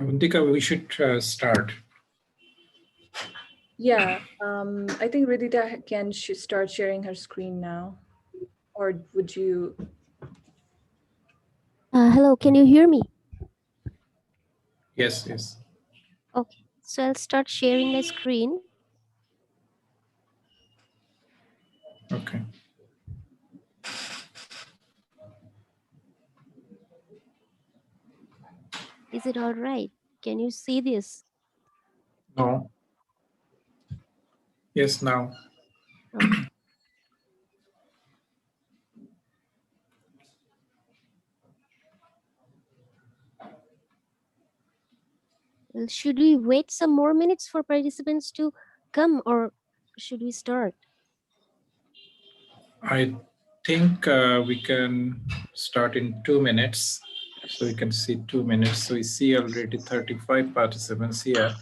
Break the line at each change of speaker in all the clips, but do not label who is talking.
Avantika, we should start.
Yeah, I think Ridita should start sharing her screen now. Or would you?
Hello, can you hear me?
Yes, yes.
Okay, so I'll start sharing my screen.
Okay.
Is it all right? Can you see this?
No. Yes, now.
Okay. Well, should we wait some more minutes for participants to come, or should we start?
I think we can start in 2 minutes. So we can see 2 minutes. So we see already 35 participants here.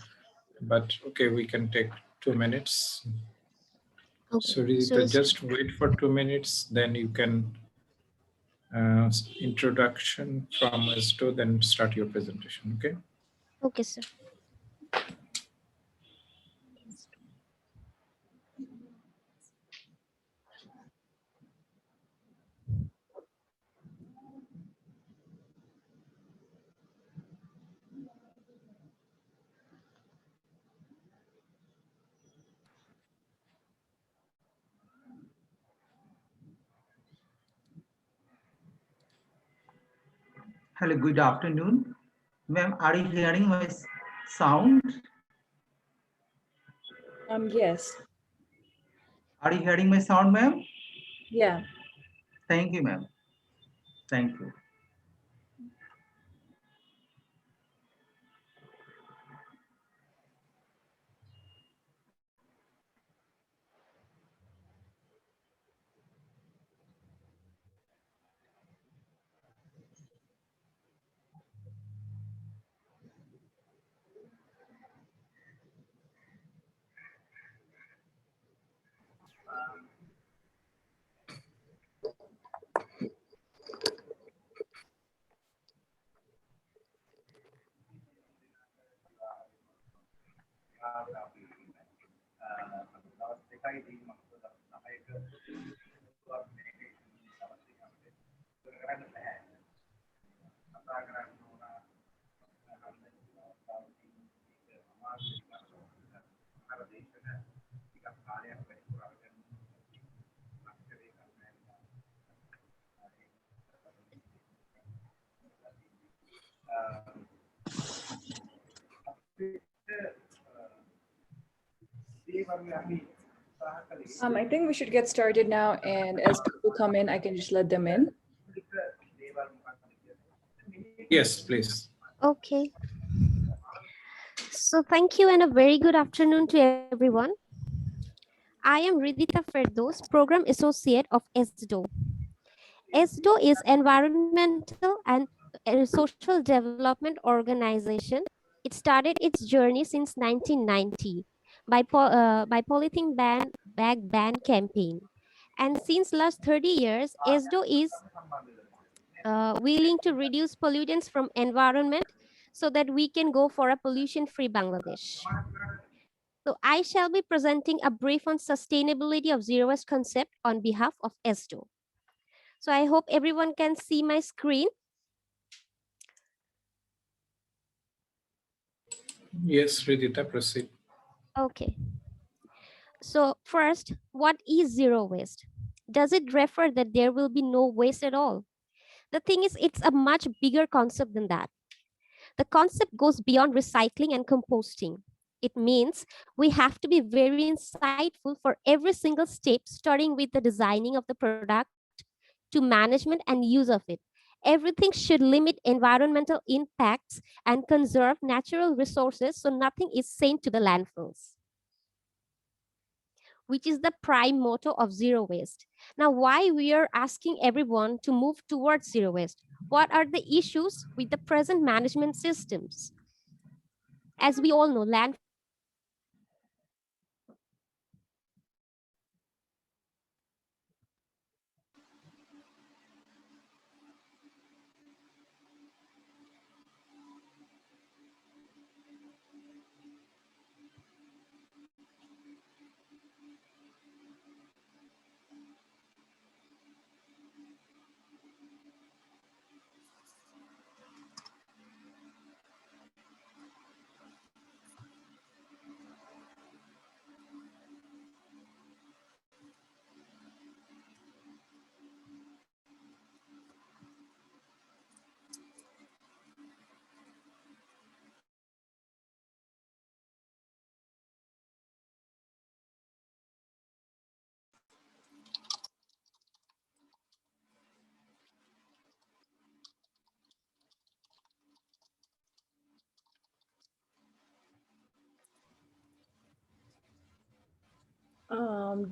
But okay, we can take 2 minutes.
Okay.
So Ridita, just wait for 2 minutes, then you can introduction from ESDO, then start your presentation, okay?
Okay, sir.
Hello, good afternoon. Ma'am, are you hearing my sound?
Yes.
Are you hearing my sound, ma'am?
Yeah.
Thank you, ma'am. Thank you.
I think we should get started now, and as people come in, I can just let them in.
Yes, please.
Okay. So thank you and a very good afternoon to everyone. I am Ridita Ferdos, Program Associate of ESDO. ESDO is Environmental and Social Development Organization. It started its journey since 1990 by polythene bag ban campaign. And since last 30 years, ESDO is willing to reduce pollutants from environment so that we can go for a pollution-free Bangladesh. So I shall be presenting a brief on sustainability of zero waste concept on behalf of ESDO. So I hope everyone can see my screen.
Yes, Ridita, proceed.
Okay. So first, what is zero waste? Does it refer that there will be no waste at all? The thing is, it's a much bigger concept than that. The concept goes beyond recycling and composting. It means we have to be very insightful for every single step, starting with the designing of the product to management and use of it. Everything should limit environmental impacts and conserve natural resources so nothing is sent to the landfills, which is the prime motto of zero waste. Now, why we are asking everyone to move towards zero waste? What are the issues with the present management systems? As we all know, landfills are harmful to the environment.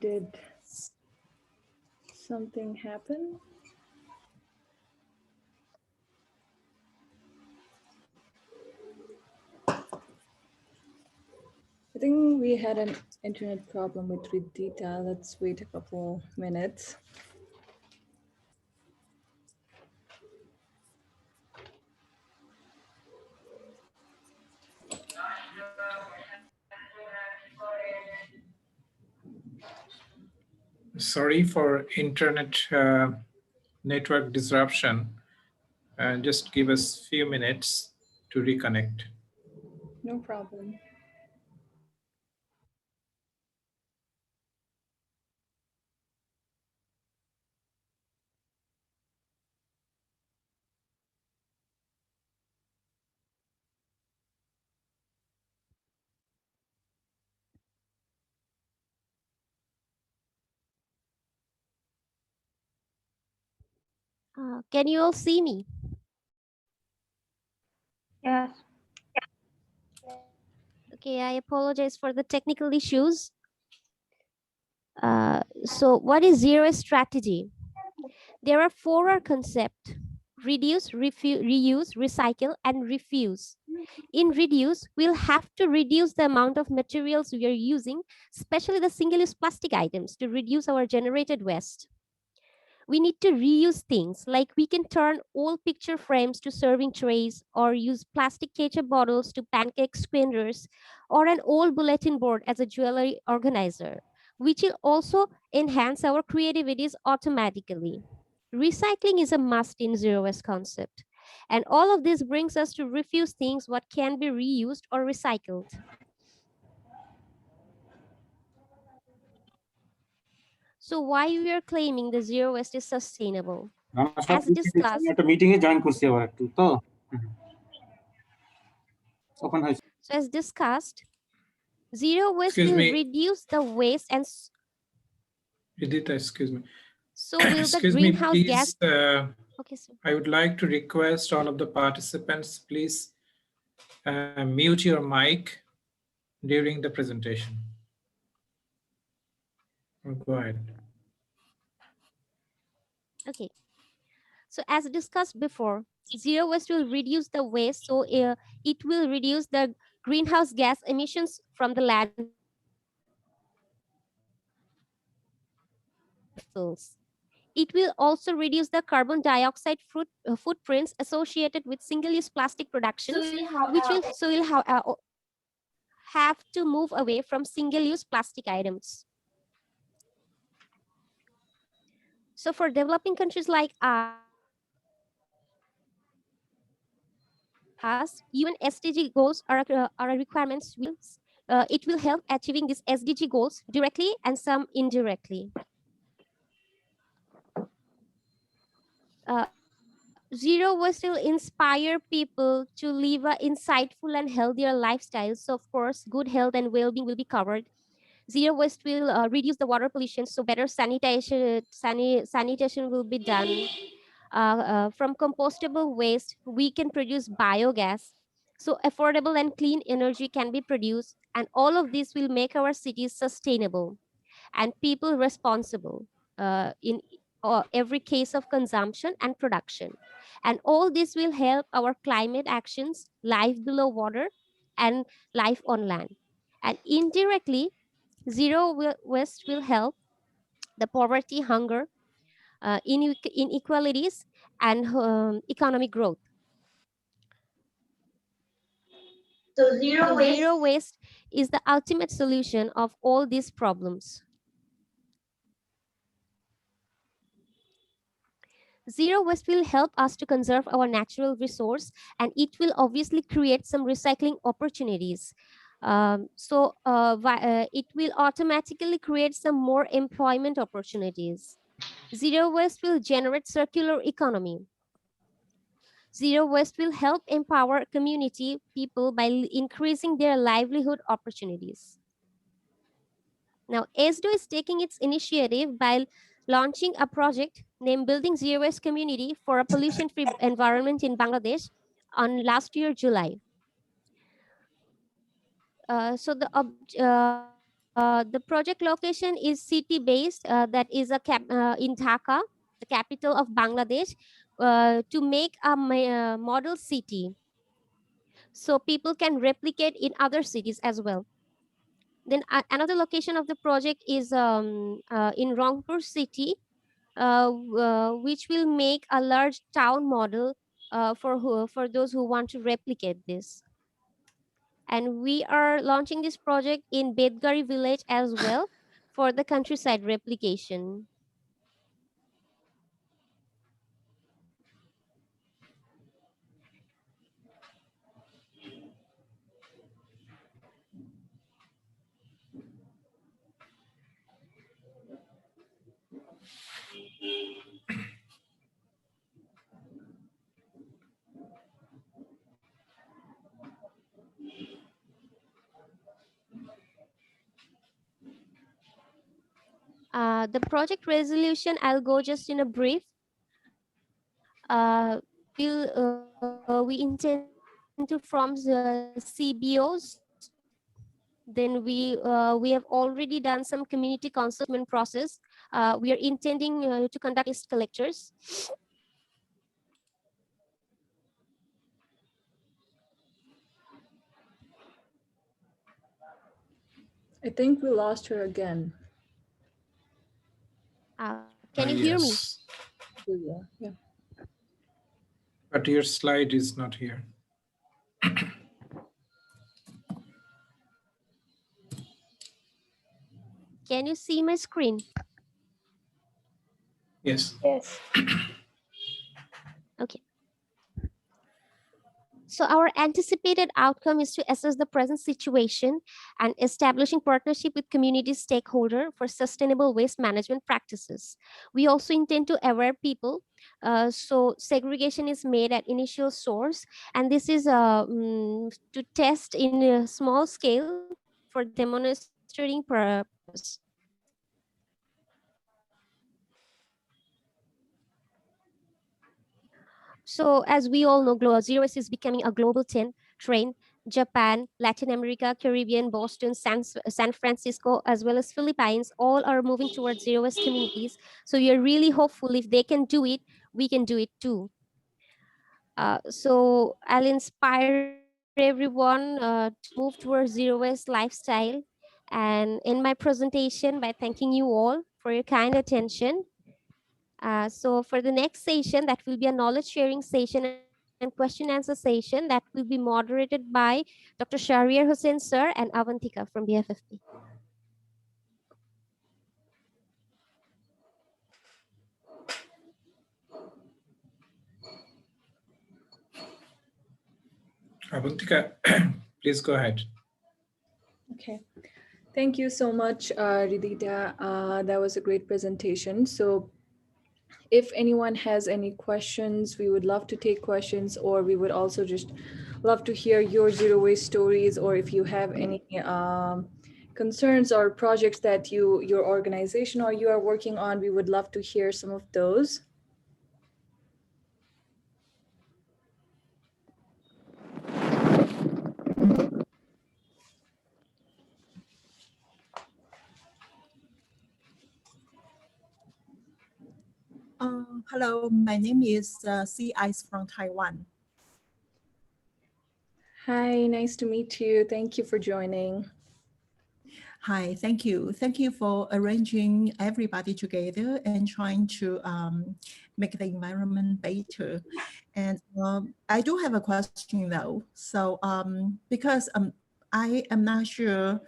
Did something happen? I think we had an internet problem with Ridita. Let's wait a couple minutes.
Sorry for internet network disruption. Just give us a few minutes to reconnect.
No problem.
Can you all see me?
Yes.
Okay, I apologize for the technical issues. So what is zero waste strategy? There are 4R concepts: reduce, reuse, recycle, and refuse. In reduce, we'll have to reduce the amount of materials we are using, especially the single-use plastic items, to reduce our generated waste. We need to reuse things, like we can turn old picture frames to serving trays, or use plastic ketchup bottles to pancake squares, or an old bulletin board as a jewelry organizer, which will also enhance our creativities automatically. Recycling is a must in zero waste concept. And all of this brings us to refuse things what can be reused or recycled. So why we are claiming the zero waste is sustainable? As discussed,
একটা meeting এ join করছি আবার একটু তো open হয়েছে
so as discussed, zero waste
Excuse
will
me.
reduce the waste and
Ridita, excuse me.
so will the
Excuse me,
greenhouse gas.
please.
Okay, sir.
I would like to request all of the participants, please mute your mic during the presentation. Go ahead.
Okay. So as discussed before, zero waste will reduce the waste, so it will reduce the greenhouse gas emissions from the landfills. It will also reduce the carbon dioxide footprints associated with single-use plastic productions, which will have to move away from single-use plastic items. So for developing countries like us, UN SDG goals are requirements. It will help achieving these SDG goals directly and some indirectly. Zero waste will inspire people to live an insightful and healthier lifestyle. So of course, good health and well-being will be covered. Zero waste will reduce the water pollution, so better sanitation will be done. From compostable waste, we can produce biogas. So affordable and clean energy can be produced, and all of this will make our cities sustainable and people responsible in every case of consumption and production. And all this will help our climate actions, life below water, and life on land. And indirectly, waste will help the poverty, hunger, inequalities, and economic growth.
So zero
So
waste.
zero waste is the ultimate solution of all these problems. Zero waste will help us to conserve our natural resource, and it will obviously create some recycling opportunities. It will automatically create some more employment opportunities. Zero waste will generate circular economy. Zero waste will help empower community people by increasing their livelihood opportunities. Now, ESDO is taking its initiative by launching a project named Building Zero Waste Community for a Pollution-Free Environment in Bangladesh on last year, July. The project location is city-based, that is in Dhaka, the capital of Bangladesh, to make a model city, so people can replicate in other cities as well. Then another location of the project is in Rangpur city, which will make a large town model for those who want to replicate this. And we are launching this project in Bedgari village as well for the countryside replication. The project resolution, I'll go just in a brief. We intend to form the CBOs. Then we have already done some community consultation process. We are intending to conduct waste collectors.
I think we lost her again.
Can you hear me?
Yes.
Yeah.
But your slide is not here.
Can you see my screen?
Yes.
Yes.
Okay. So our anticipated outcome is to assess the present situation and establishing partnership with community stakeholder for sustainable waste management practices. We also intend to aware people. So segregation is made at initial source, and this is to test in a small scale for demonstrating purpose. So as we all know, zero waste is becoming a global trend. Japan, Latin America, Caribbean, Boston, San Francisco, as well as Philippines, all are moving towards zero waste communities. So we are really hopeful if they can do it, we can do it too. So I'll inspire everyone to move towards zero waste lifestyle, and end my presentation by thanking you all for your kind attention. So for the next session, that will be a knowledge sharing session and question answer session that will be moderated by Dr. Shahriar Hussain sir and Avantika from BFFP.
Avantika, please go ahead.
Okay. Thank you so much, Ridita. That was a great presentation. So if anyone has any questions, we would love to take questions, or we would also just love to hear your zero waste stories, or if you have any concerns or projects that your organization or you are working on, we would love to hear some of those.
Hello, my name is C. Ice from Taiwan.
Hi, nice to meet you. Thank you for joining.
Hi, thank you. Thank you for arranging everybody together and trying to make the environment better. And I do have a question though. So because I am not sure,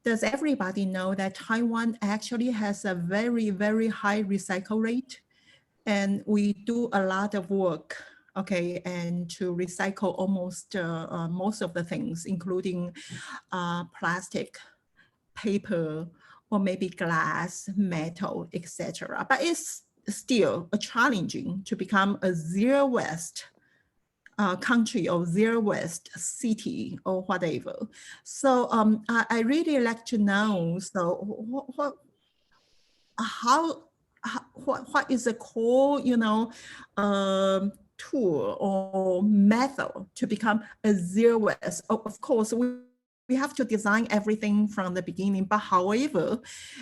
does everybody know that Taiwan actually has a very, very high recycle rate? And we do a lot of work, okay, and to recycle almost most of the things, including plastic, paper, or maybe glass, metal, etc. But it's still challenging to become a zero waste country or zero waste city or whatever. So I really like to know, so what is the core, tool or method to become a zero waste? Of course, we have to design everything from the beginning, but however,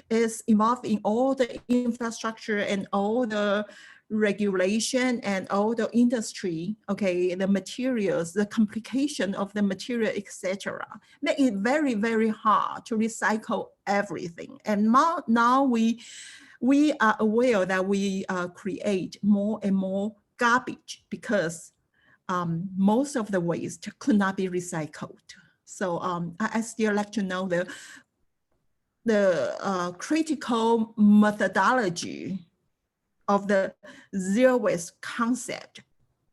it's involved in all the infrastructure and all the regulation and all the industry, okay, the materials, the complication of the material, etc. Make it very, very hard to recycle everything. And now we are aware that we create more and more garbage because most of the waste could not be recycled. So I still like to know the critical methodology of the zero waste concept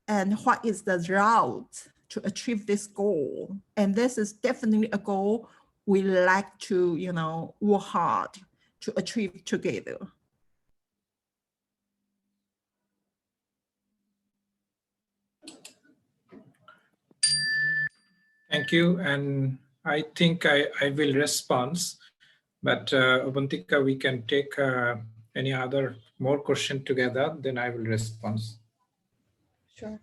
and what is the route to achieve this goal. And this is definitely a goal we like to, work hard to achieve together.
Thank you. And I think I will respond, but Avantika, we can take any other more question together, then I will respond.
Sure.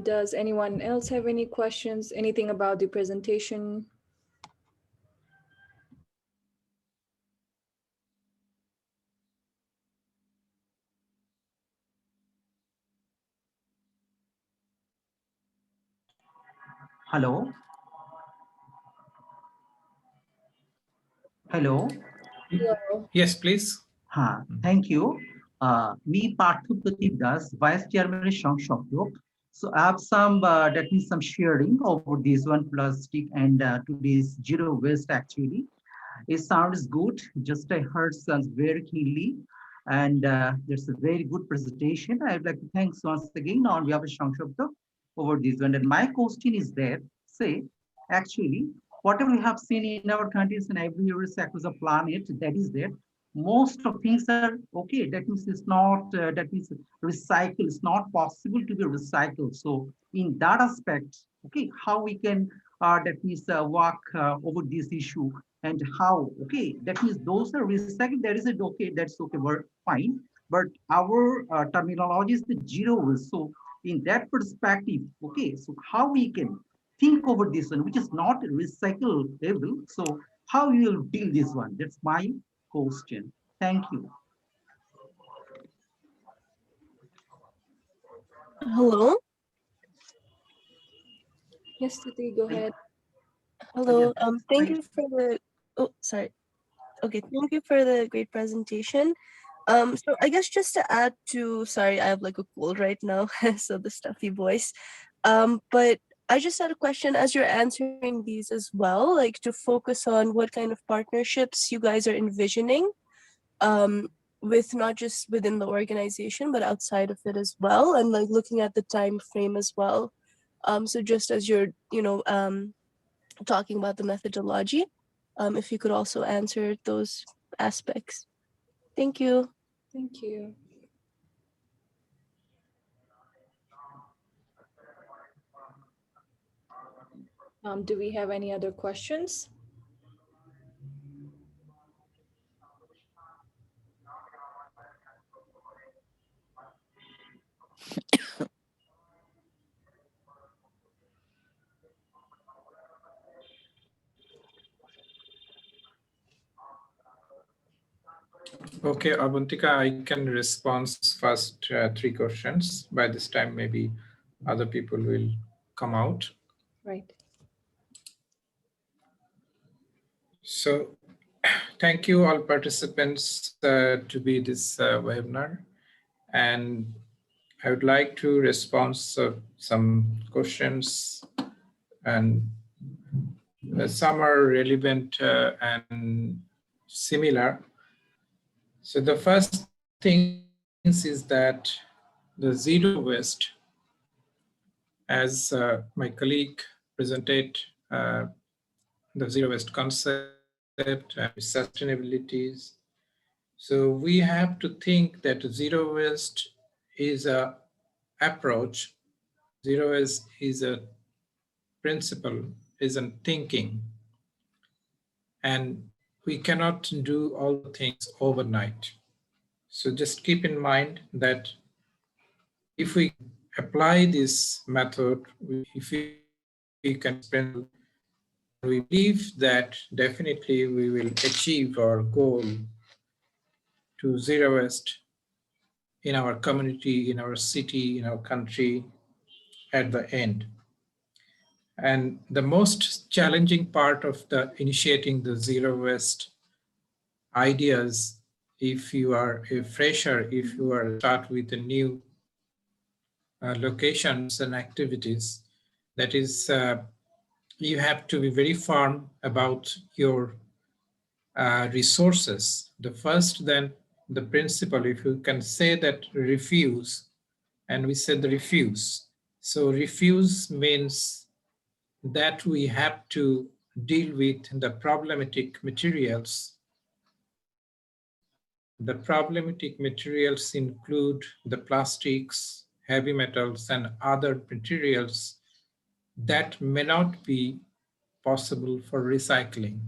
Does anyone else have any questions? Anything about the presentation?
Hello. Hello.
Hello.
Yes, please.
Thank you. Me Parthu Pradeep Das, Vice Chairman Shangshok. So I have some, that means some sharing over this one plastic and today's zero waste actually. It sounds good. Just I heard sounds very keenly. And there's a very good presentation. I'd like to thank once again on behalf of Shangshok over this one. And my question is there, say, actually, whatever we have seen in our countries and every year across the planet, that is there. Most of things are okay. That means it's not, that means recycle. It's not possible to be recycled. So in that aspect, okay, how we can, that means work over this issue and how, okay, that means those are recycled, that is it, okay, that's okay, we're fine. But our terminology is the zero waste. So in that perspective, okay, so how we can think over this one, which is not recyclable. So how you will deal this one? That's my question. Thank you.
Hello.
Yes, Titi, go ahead.
Hello. Thank you for the. Oh, sorry. Okay. Thank you for the great presentation. So I guess just to add to, sorry, I have like a cold right now, so the stuffy voice. But I just had a question as you're answering these as well, like to focus on what kind of partnerships you guys are envisioning, with not just within the organization but outside of it as well, and like looking at the time frame as well. So just as you're, talking about the methodology, if you could also answer those aspects. Thank you.
Thank you. Do we have any other questions?
Okay, Avantika, I can respond first three questions. By this time, maybe other people will come out.
Right.
So thank you all participants to be this webinar. And I would like to respond to some questions, and some are relevant and similar. So the first thing is that the zero waste, as my colleague presented, the zero waste concept and sustainabilities. So we have to think that zero waste is a approach. Zero waste is a principle, is a thinking, and we cannot do all the things overnight. So just keep in mind that if we apply this method, if we can principle, we believe that definitely we will achieve our goal to zero waste in our community, in our city, in our country at the end. And the most challenging part of the initiating the zero waste ideas, if you are a fresher, if you are start with the new locations and activities, that is, you have to be very firm about your resources. The first, then the principle, if you can say that refuse, and we said the refuse. So refuse means that we have to deal with the problematic materials. The problematic materials include the plastics, heavy metals, and other materials that may not be possible for recycling.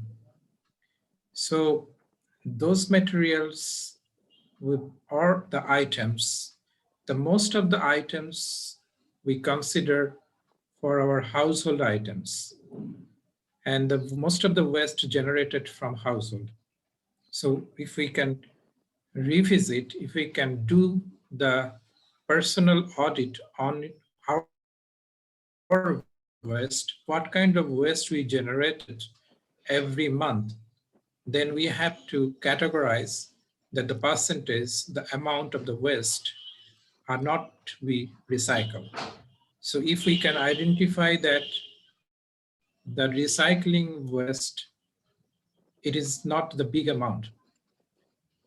So those materials are the items. The most of the items we consider for our household items, and the most of the waste generated from household. So if we can revisit, if we can do the personal audit on our waste, what kind of waste we generated every month, then we have to categorize that the percentage, the amount of the waste are not to be recycled. So if we can identify that the recycling waste, it is not the big amount.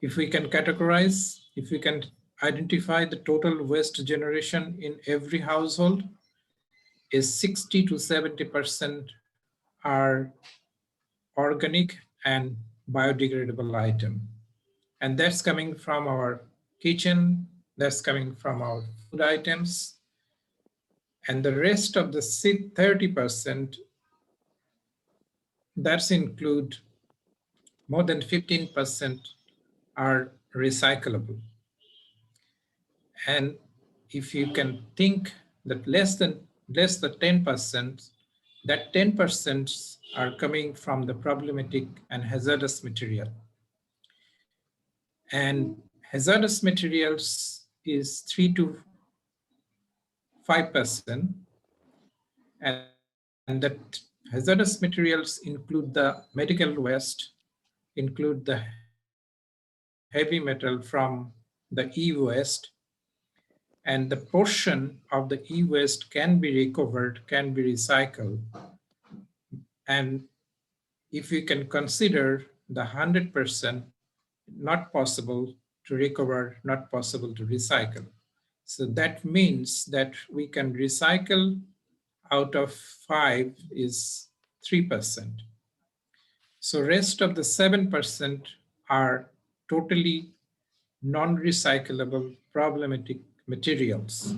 If we can categorize, if we can identify the total waste generation in every household is 60 to 70% are organic and biodegradable item. And that's coming from our kitchen, that's coming from our food items. And the rest of the 30%, that's include more than 15% are recyclable. And if you can think that less than 10%, that 10% are coming from the problematic and hazardous material. And hazardous materials is 3 to 5%. And that hazardous materials include the medical waste, include the heavy metal from the e-waste, and the portion of the e-waste can be recovered, can be recycled. And if you can consider the 100% not possible to recover, not possible to recycle. So that means that we can recycle out of 5 is 3%. So rest of the 7% are totally non-recyclable problematic materials.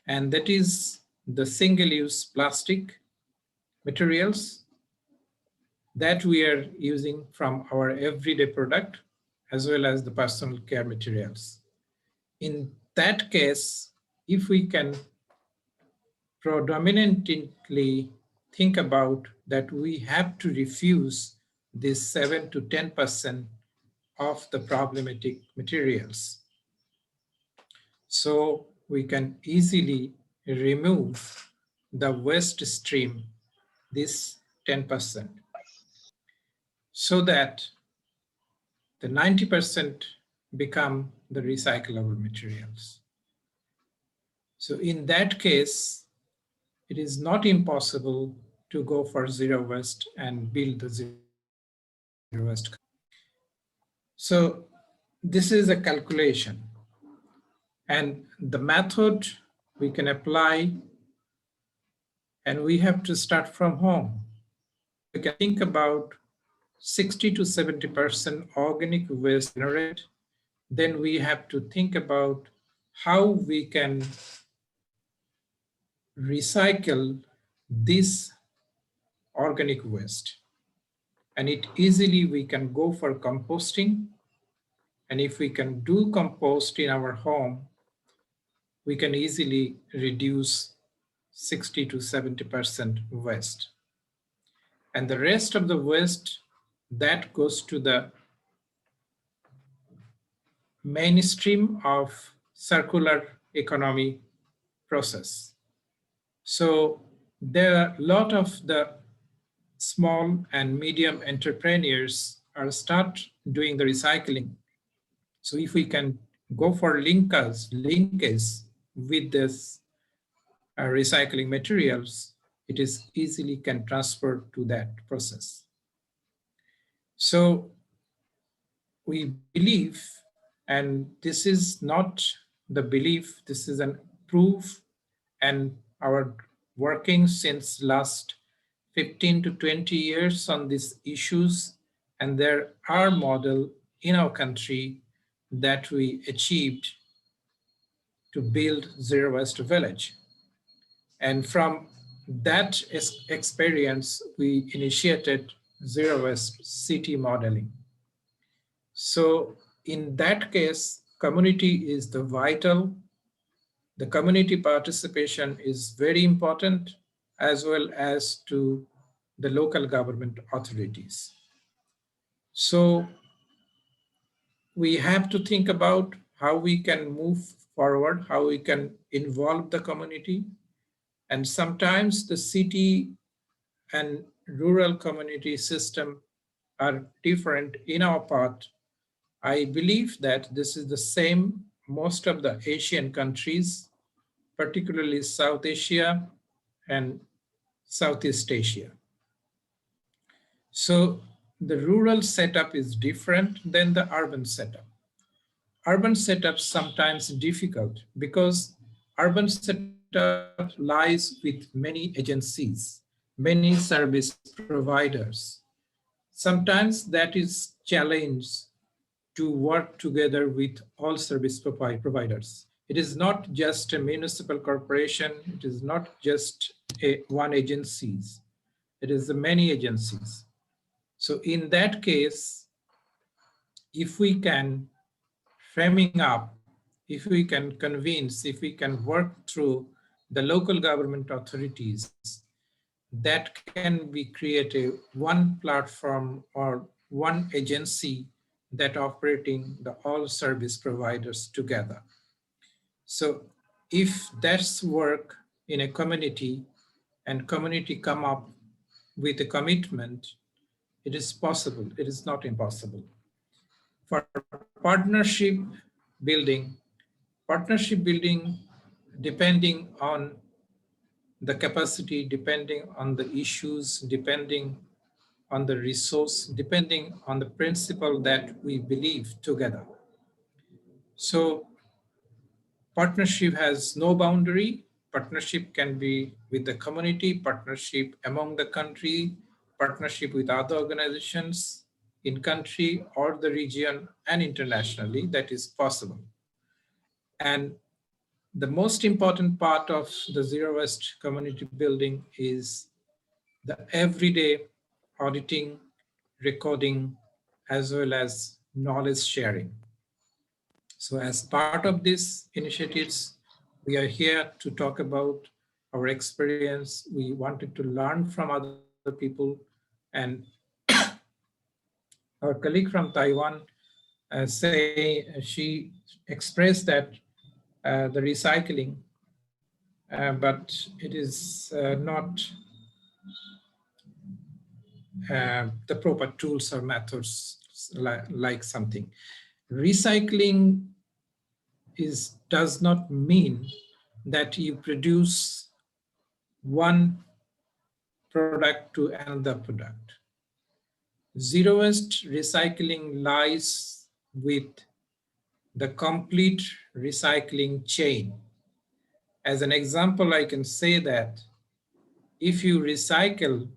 And that is the single-use plastic materials that we are using from our everyday product, as well as the personal care materials. In that case, if we can predominantly think about that we have to refuse this 7 to 10% of the problematic materials. So we can easily remove the waste stream, this 10%, so that the 90% become the recyclable materials. So in that case, it is not impossible to go for zero waste and build the zero waste. So this is a calculation, and the method we can apply, and we have to start from home. We can think about 60 to 70% organic waste generated. Then we have to think about how we can recycle this organic waste. And it easily we can go for composting. And if we can do compost in our home, we can easily reduce 60 to 70% waste. And the rest of the waste that goes to the mainstream of circular economy process. So there are a lot of the small and medium entrepreneurs are start doing the recycling. So if we can go for linkage with this recycling materials, it is easily can transfer to that process. So we believe, and this is not the belief, this is a proof, and our working since last 15 to 20 years on these issues, and there are model in our country that we achieved to build zero waste village. And from that experience, we initiated zero waste city modeling. So in that case, community is the vital. The community participation is very important, as well as to the local government authorities. So we have to think about how we can move forward, how we can involve the community. And sometimes the city and rural community system are different in our part. I believe that this is the same most of the Asian countries, particularly South Asia and Southeast Asia. So the rural setup is different than the urban setup. Urban setup sometimes difficult because urban setup lies with many agencies, many service providers. Sometimes that is challenge to work together with all service providers. It is not just a municipal corporation. It is not just one agencies. It is the many agencies. So in that case, if we can framing up, if we can convince, if we can work through the local government authorities, that can be created one platform or one agency that operating the all service providers together. So if that's work in a community and community come up with a commitment, it is possible, it is not impossible. For partnership building depending on the capacity, depending on the issues, depending on the resource, depending on the principle that we believe together. So partnership has no boundary. Partnership can be with the community, partnership among the country, partnership with other organizations in country or the region and internationally, that is possible. And the most important part of the zero waste community building is the everyday auditing, recording, as well as knowledge sharing. So as part of these initiatives, we are here to talk about our experience. We wanted to learn from other people, and our colleague from Taiwan she expressed that the recycling but it is not the proper tools or methods like something. Recycling does not mean that you produce one product to another product. Zero waste recycling lies with the complete recycling chain. As an example, I can say that if you recycle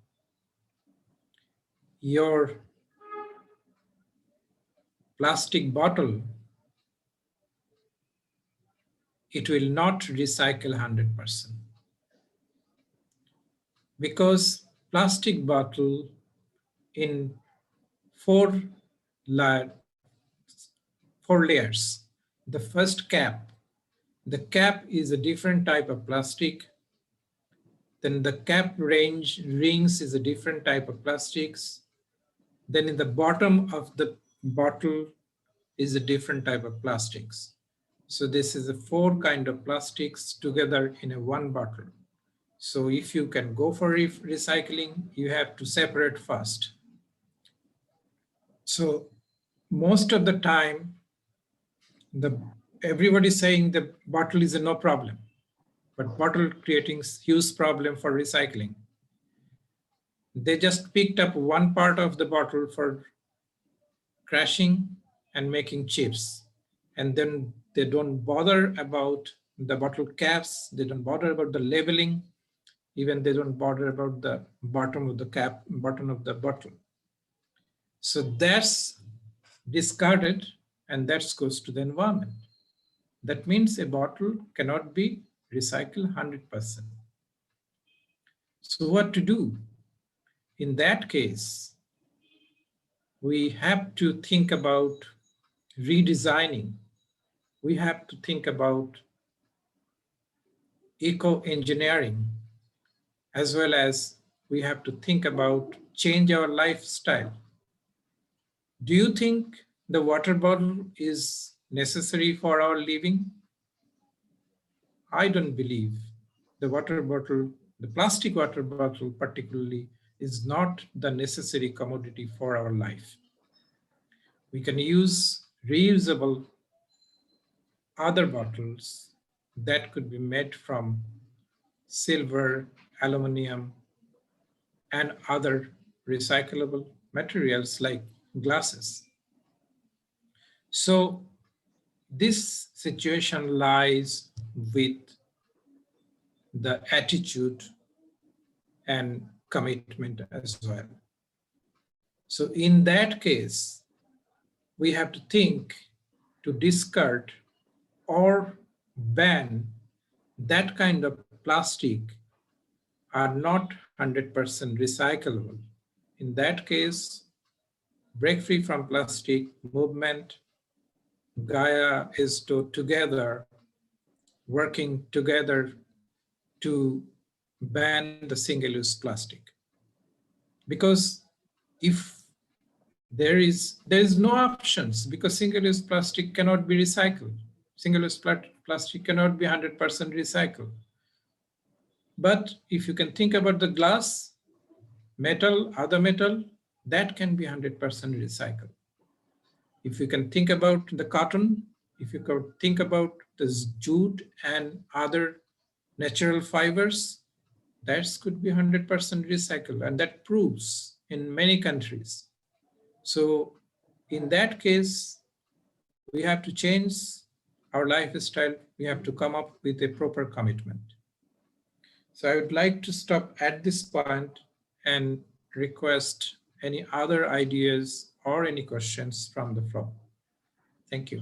your plastic bottle, it will not recycle 100%. Because plastic bottle in four layers. The first cap. The cap is a different type of plastic. Then the cap rings is a different type of plastics. Then in the bottom of the bottle is a different type of plastics. So this is a 4 kind of plastics together in a one bottle. So if you can go for recycling, you have to separate first. So most of the time, everybody's saying the bottle is a no problem, but bottle creating huge problem for recycling. They just picked up one part of the bottle for crashing and making chips. And then they don't bother about the bottle caps. They don't bother about the labeling. Even they don't bother about the bottom of the cap, bottom of the bottle. So that's discarded and that goes to the environment. That means a bottle cannot be recycled 100%. So what to do? In that case, we have to think about redesigning. We have to think about eco-engineering, as well as we have to think about change our lifestyle. Do you think the water bottle is necessary for our living? I don't believe the water bottle, the plastic water bottle particularly, is not the necessary commodity for our life. We can use reusable other bottles that could be made from silver, aluminum, and other recyclable materials like glasses. So this situation lies with the attitude and commitment as well. So in that case, we have to think to discard or ban that kind of plastic are not 100% recyclable. In that case, Break Free from Plastic movement, Gaia ESDO together, working together to ban the single-use plastic. Because if there is no options, because single-use plastic cannot be recycled. Single-use plastic cannot be 100% recycled. But if you can think about the glass, metal, other metal, that can be 100% recycled. If you can think about the cotton, if you can think about the jute and other natural fibers, that could be 100% recycled, and that proves in many countries. So in that case, we have to change our lifestyle. We have to come up with a proper commitment. So I would like to stop at this point and request any other ideas or any questions from the floor. Thank you.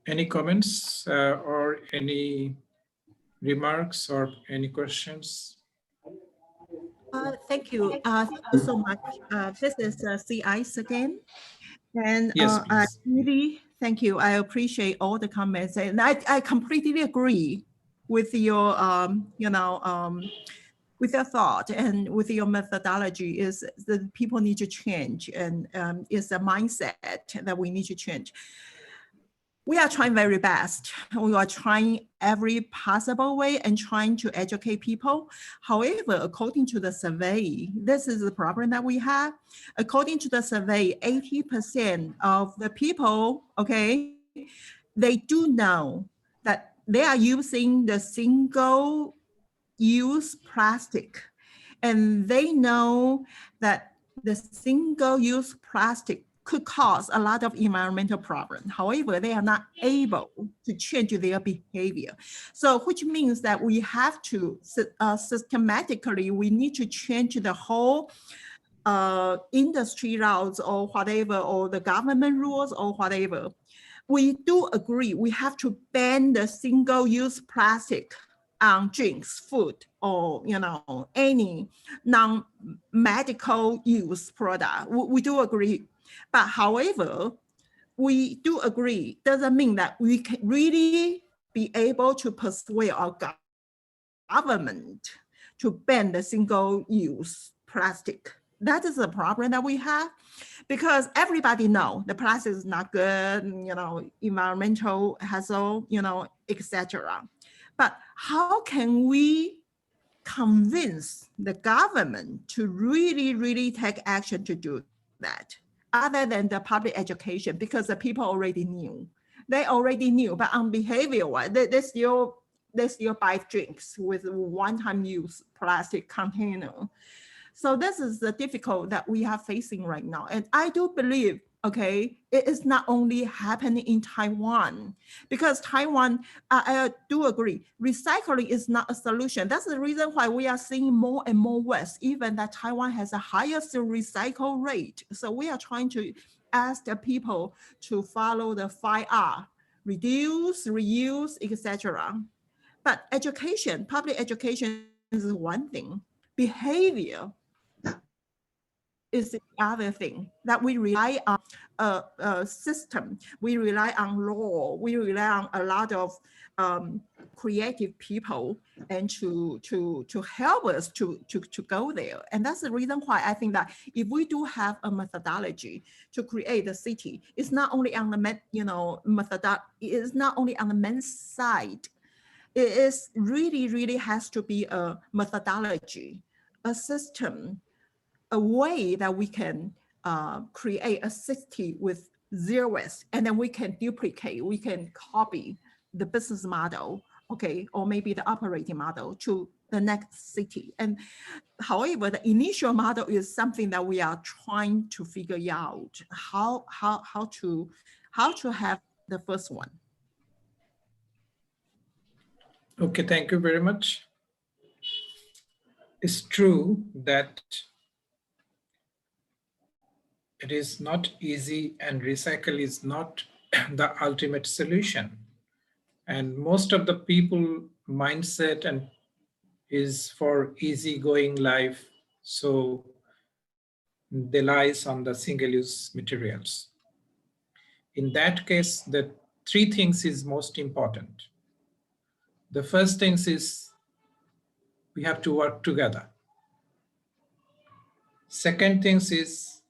Any comments or any remarks or any questions?
Thank you. Thank you so much. This is C. Ice again. And
Yes,
I
please.
really thank you. I appreciate all the comments, and I completely agree with your with your thought and with your methodology. Is that people need to change, and it's a mindset that we need to change. We are trying very best. We are trying every possible way and trying to educate people. However, according to the survey, this is the problem that we have. According to the survey, 80% of the people, okay, they do know that they are using the single-use plastic, and they know that the single-use plastic could cause a lot of environmental problems. However, they are not able to change their behavior. So which means that we have to systematically, we need to change the whole industry routes or whatever, or the government rules or whatever. We do agree we have to ban the single-use plastic on drinks, food, or any non-medical use product. We do agree. But however, we do agree doesn't mean that we can really be able to persuade our government to ban the single-use plastic. That is the problem that we have, because everybody know the plastic is not good, environmental hassle, etc. But how can we convince the government to really, really take action to do that, other than the public education? Because the people already knew. They already knew, but on behavior-wise, they still buy drinks with one-time use plastic container. So this is the difficult that we are facing right now. And I do believe, okay, it is not only happening in Taiwan, because Taiwan, I do agree, recycling is not a solution. That's the reason why we are seeing more and more waste, even that Taiwan has the highest recycle rate. So we are trying to ask the people to follow the 5R, reduce, reuse, etc. But education, public education is one thing. Behavior is the other thing, that we rely on a system, we rely on law, we rely on a lot of creative people, and to help us to go there. And that's the reason why I think that if we do have a methodology to create a city, it's not only on the it's not only on the men's side. It is really has to be a methodology, a system, a way that we can create a city with zero waste, and then we can duplicate, we can copy the business model, okay, or maybe the operating model to the next city. And however, the initial model is something that we are trying to figure out how to have the first one.
Okay, thank you very much. It's true that it is not easy, and recycle is not the ultimate solution. And most of the people mindset and is for easygoing life, so they lies on the single-use materials. In that case, the three things is most important. The first thing is we have to work together. Second thing is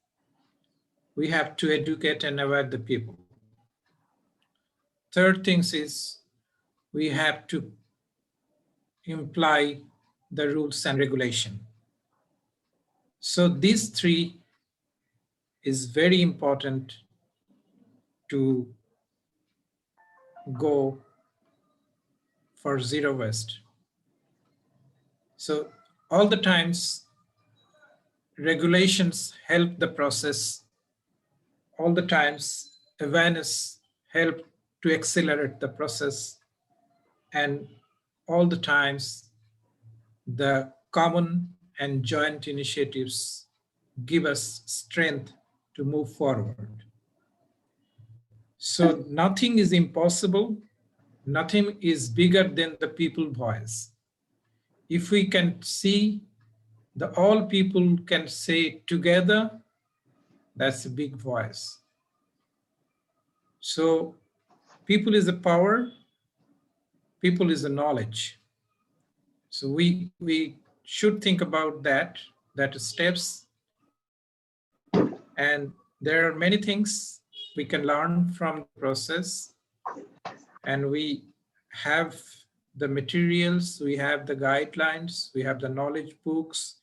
we have to educate and aware the people. Third thing is we have to imply the rules and regulation. So these three is very important to go for zero waste. So all the times regulations help the process, all the times awareness help to accelerate the process, and all the times the common and joint initiatives give us strength to move forward. So nothing is impossible nothing is bigger than the people voice. If we can see the all people can say together, that's a big voice. So people is the power, people is the knowledge. So we should think about that steps, and there are many things we can learn from the process, and we have the materials, we have the guidelines, we have the knowledge books,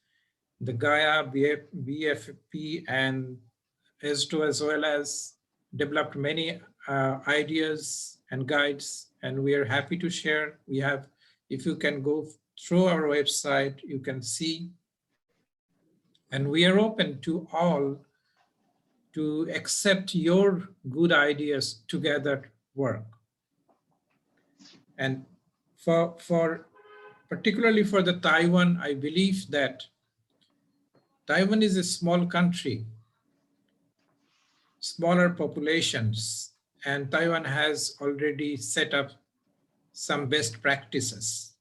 the Gaia, BFFP, and ESDO, as well as developed many ideas and guides, and we are happy to share. We have, if you can go through our website, you can see, and we are open to all to accept your good ideas together work. And for particularly for the Taiwan, I believe that Taiwan is a small country, smaller populations, and Taiwan has already set up some best practices.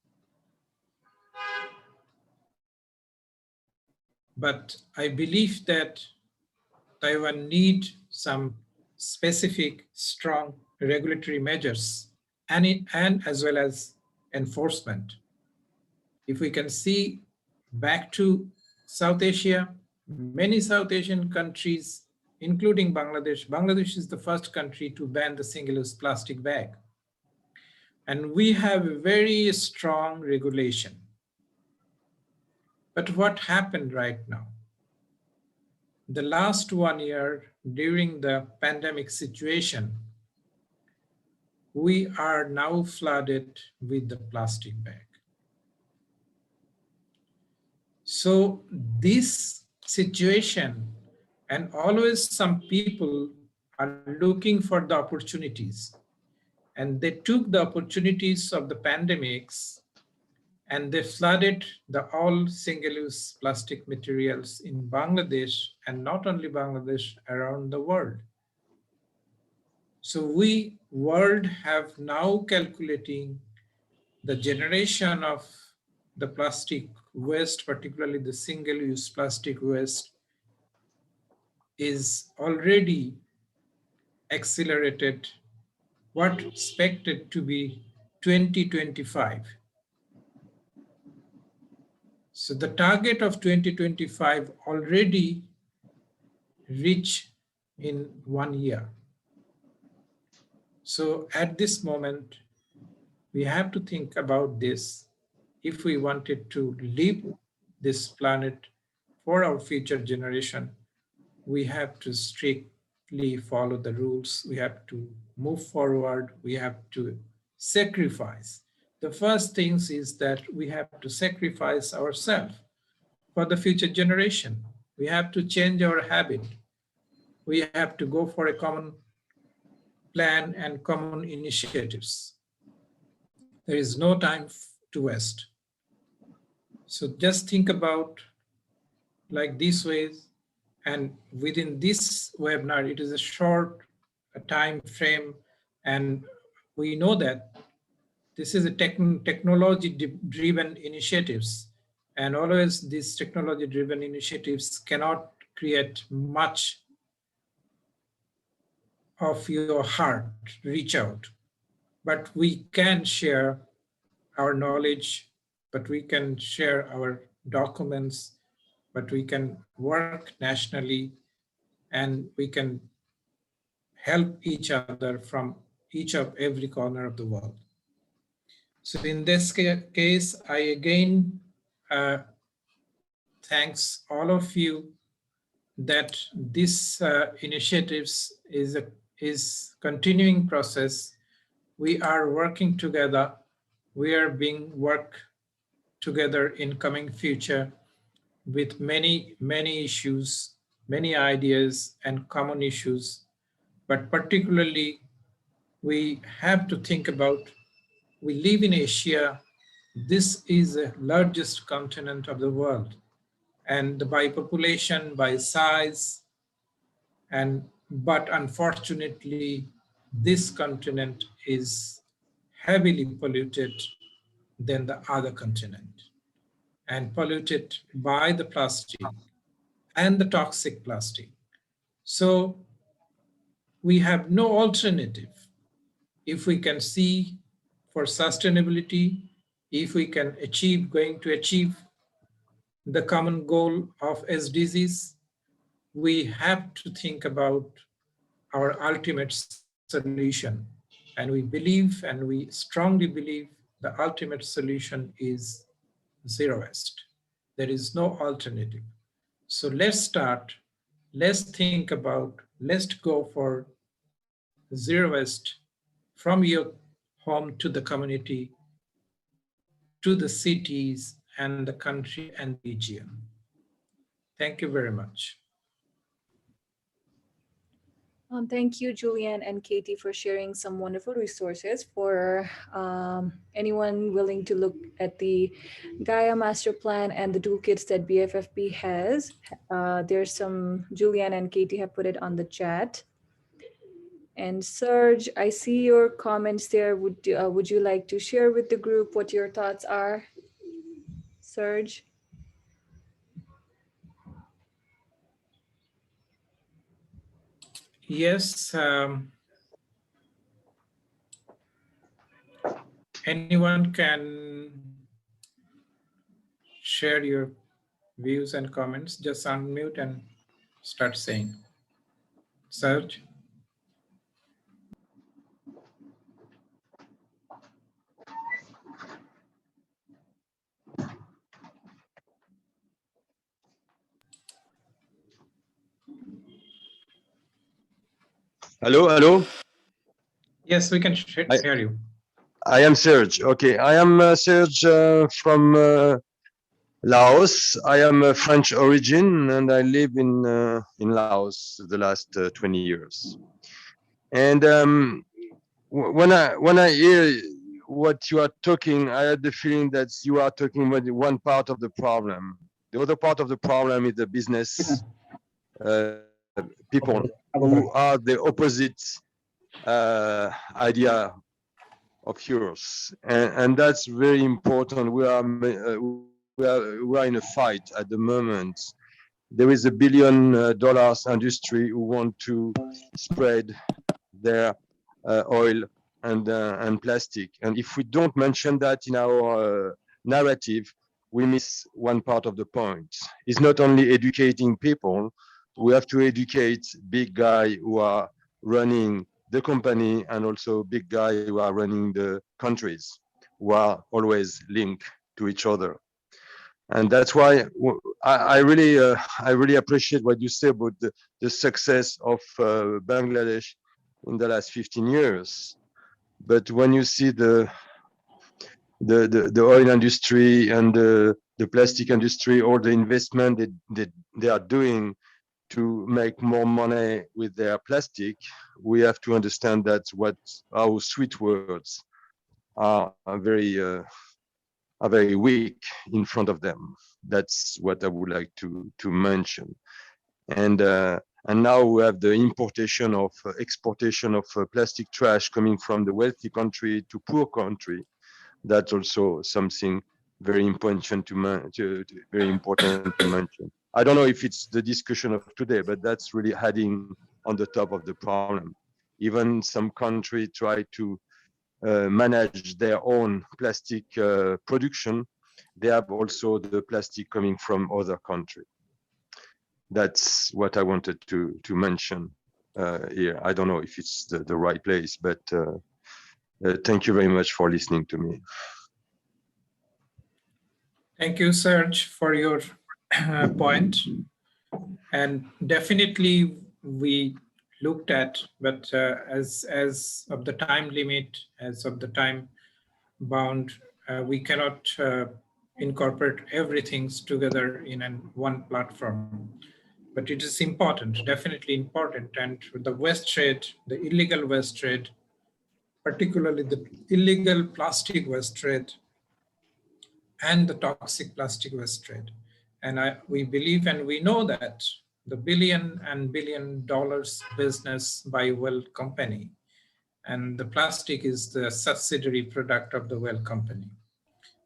But I believe that Taiwan need some specific, strong regulatory measures and as well as enforcement. If we can see back to South Asia, many South Asian countries, including Bangladesh. Bangladesh is the first country to ban the single-use plastic bag. And we have a very strong regulation. But what happened right now? The last 1 year during the pandemic situation, we are now flooded with the plastic bag. So this situation, and always some people are looking for the opportunities, and they took the opportunities of the pandemics and they flooded the all single-use plastic materials in Bangladesh, and not only Bangladesh, around the world. So we world have now calculating the generation of the plastic waste, particularly the single-use plastic waste, is already accelerated, what expected to be 2025. So the target of 2025 already reached in 1 year. So at this moment, we have to think about this. If we wanted to leave this planet for our future generation, we have to strictly follow the rules. We have to move forward. We have to sacrifice. The first things is that we have to sacrifice ourselves for the future generation. We have to change our habit. We have to go for a common plan and common initiatives. There is no time to waste. So just think about like these ways, and within this webinar, it is a short time frame, and we know that this is a technology-driven initiatives, and always these technology-driven initiatives cannot create much of your heart reach out, but we can share our knowledge, but we can share our documents, but we can work nationally, and we can help each other from each of every corner of the world. So in this case, I again thanks all of you that this initiatives is continuing process. We are working together. We are being work together in coming future with many issues, many ideas and common issues, but particularly we have to think about, we live in Asia. This is the largest continent of the world, and by population, by size, but unfortunately, this continent heavily polluted than the other continent, and polluted by the plastic and the toxic plastic. So we have no alternative if we can see for sustainability, if we can going to achieve the common goal of SDGs, we have to think about our ultimate solution. And we believe, and we strongly believe, the ultimate solution is zero waste. There is no alternative. So let's start, let's think about, let's go for zero waste from your home to the community, to the cities and the country and the region. Thank you very much.
Thank you, Julian and Katie, for sharing some wonderful resources. For anyone willing to look at the Gaia Master Plan and the toolkits that BFFP has, there's some, Julian and Katie have put it on the chat. And Serge, I see your comments there. Would you like to share with the group what your thoughts are, Serge?
Yes. Anyone can share your views and comments. Just unmute and start saying. Serge?
Hello, hello.
Yes, we can hear you.
I am Serge. Okay, I am Serge from Laos. I am a French origin and I live in Laos the last 20 years. And when I hear what you are talking, I had the feeling that you are talking about one part of the problem. The other part of the problem is the business people who are the opposite idea of yours, and that's very important. We are in a fight at the moment. There is $1 billion industry who want to spread their oil and plastic, and if we don't mention that in our narrative, we miss one part of the point. It's not only educating people. We have to educate big guys who are running the company and also big guys who are running the countries, who are always linked to each other. And that's why I really appreciate what you say about the success of Bangladesh in the last 15 years. But when you see the oil industry and the plastic industry, all the investment they are doing to make more money with their plastic, we have to understand that our sweet words are very weak in front of them. That's what I would like to mention. And now we have the exportation of plastic trash coming from the wealthy country to poor country. That's also something very important to mention. I don't know if it's the discussion of today, but that's really adding on the top of the problem. Even some countries try to manage their own plastic production. They have also the plastic coming from other countries. That's what I wanted to mention here. I don't know if it's the right place, but thank you very much for listening to me.
Thank you, Serge, for your point. And definitely we looked at, but as of the time limit, as of the time bound, we cannot incorporate everything together in one platform. But it is important, definitely important. And the waste trade, the illegal waste trade, particularly the illegal plastic waste trade and the toxic plastic waste trade. And we believe and we know that the $1 billion business by Well company and the plastic is the subsidiary product of the well company.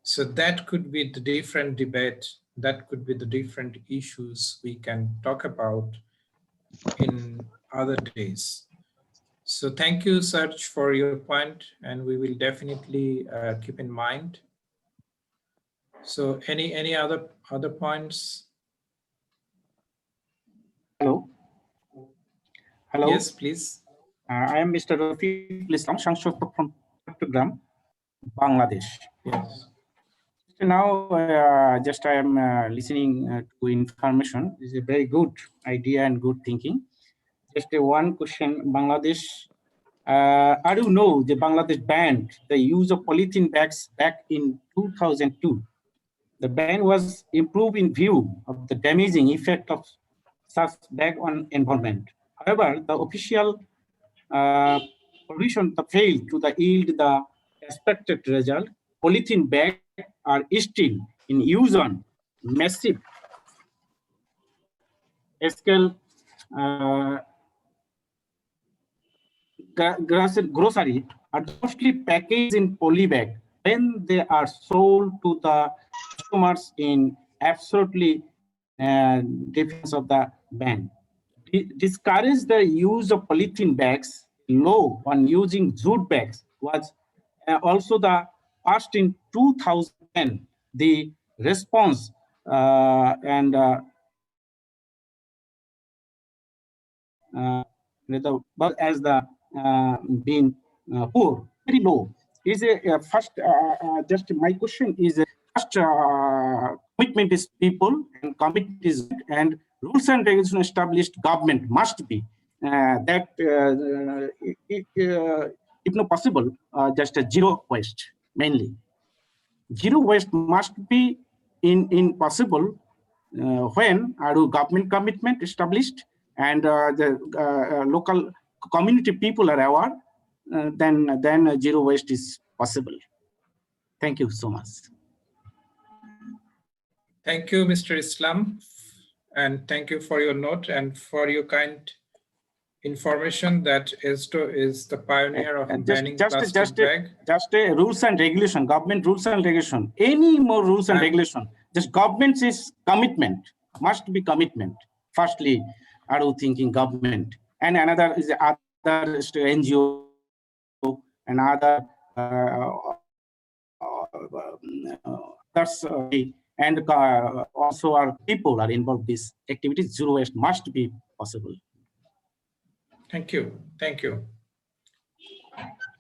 So that could be the different debate, that could be the different issues we can talk about in other days. So thank you, Serge, for your point, and we will definitely keep in mind. So any other points?
Hello. Hello.
Yes, please.
I am Mr. Rafiqul Islam, Sangshoto from Chattogram, Bangladesh.
Yes.
Now, just I am listening to information. It's a very good idea and good thinking. Just one question, Bangladesh. I do know the Bangladesh banned the use of polythene bags back in 2002. The ban was improved in view of the damaging effect of such bag on environment. However, the official pollution failed to yield the expected result. Polythene bags are still in use on massive scale grocery are mostly packaged in poly bag. When they are sold to the customers in absolutely defense of the ban. Discourage the use of polythene bags, low on using jute bags was also the first in 2010. The response and but as the being poor, very low. Is a first. Just my question is first commitment is people and commitment is and rules and regulations established government must be that if not possible just a zero waste mainly. Zero waste must be in possible when our government commitment established and the local community people are aware, then zero waste is possible. Thank you so much.
Thank you, Mr. Islam, and thank you for your note and for your kind information that ESDO is the pioneer of banning plastic bag.
Just a rules and regulation, government rules and regulation. Any more rules and regulation? Just government's is commitment, must be commitment. Firstly, I do thinking government, and another is the other NGO, and other and also our people are involved. These activities, zero waste must be possible.
Thank you. Thank you.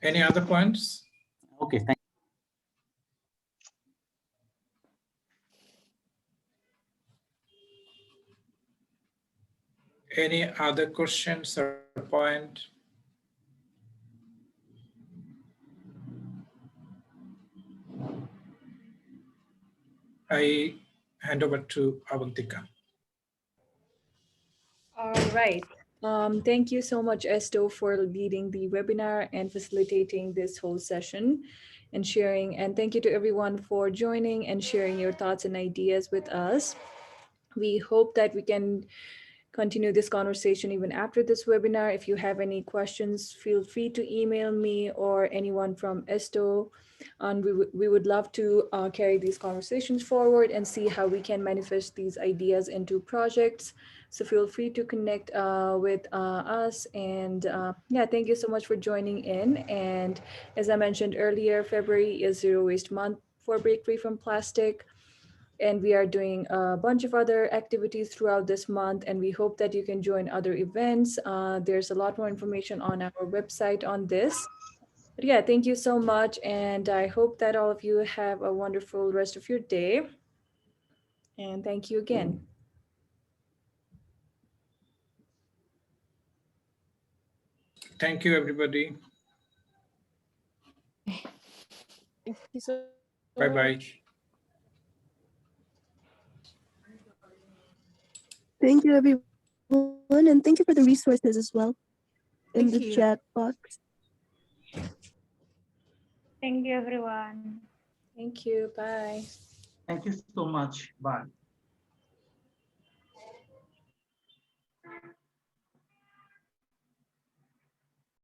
Any other points?
Okay, thank
you. Any other questions or point? I hand over to Avantika.
All right. Thank you so much, ESDO, for leading the webinar and facilitating this whole session and sharing. And thank you to everyone for joining and sharing your thoughts and ideas with us. We hope that we can continue this conversation even after this webinar. If you have any questions, feel free to email me or anyone from ESDO. And we would love to carry these conversations forward and see how we can manifest these ideas into projects. So feel free to connect with us. And yeah, thank you so much for joining in. And as I mentioned earlier, February is Zero Waste Month for Break Free from Plastic. And we are doing a bunch of other activities throughout this month, and we hope that you can join other events. There's a lot more information on our website on this. But yeah, thank you so much, and I hope that all of you have a wonderful rest of your day. And thank you again.
Thank you, everybody.
Thank you so
Bye-bye.
much. Thank you, everyone, and thank you for the resources as well in the chat box.
Thank you, everyone.
Thank you. Bye.
Thank you so much. Bye.